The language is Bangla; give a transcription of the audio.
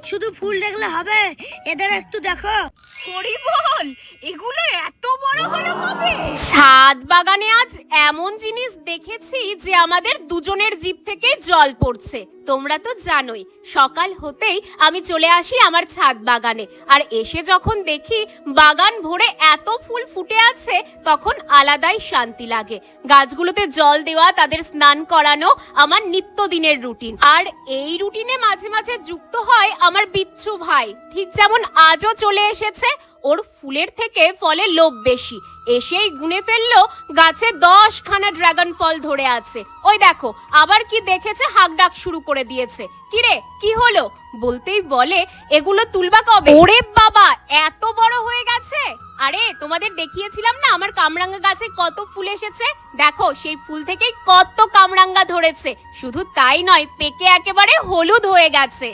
শুধু ফুল দেখলে হবে, এদের একটু দেখো। বল, এগুলো এত বড় হলো কবে? ছাদ বাগানে আজ এমন জিনিস দেখেছি যে আমাদের দুজনের জিভ থেকে জল পড়ছে। তোমরা তো জানোই সকাল হতেই আমি চলে আসি আমার ছাদ বাগানে, আর এসে যখন দেখি বাগান ভরে এত ফুল ফুটে আছে তখন আলাদাই শান্তি লাগে। গাছগুলোতে জল দেওয়া, তাদের স্নান করানো আমার নিত্যদিনের রুটিন। আর এই রুটিনে মাঝে মাঝে যুক্ত হয় আমার বিচ্ছু ভাই, ঠিক যেমন আজও চলে এসেছে। ওর ফুলের থেকে ফলে লোভ বেশি, এসেই গুনে ফেললো গাছে 10খানা ড্রাগন ফল ধরে আছে। ওই দেখো আবার কি দেখেছে, হাঁক ডাক শুরু করে দিয়েছে। কিরে কি হলো বলতেই বলে, এগুলো তুলবা কবে? ওরে বাবা, এত বড় হয়ে গেছে। আরে তোমাদের দেখিয়েছিলাম না আমার কামরাঙ্গা গাছে কত ফুল এসেছে, দেখো সেই ফুল থেকেই কত কামরাঙ্গা ধরেছে। শুধু তাই নয়, পেকে একেবারে হলুদ হয়ে গেছে।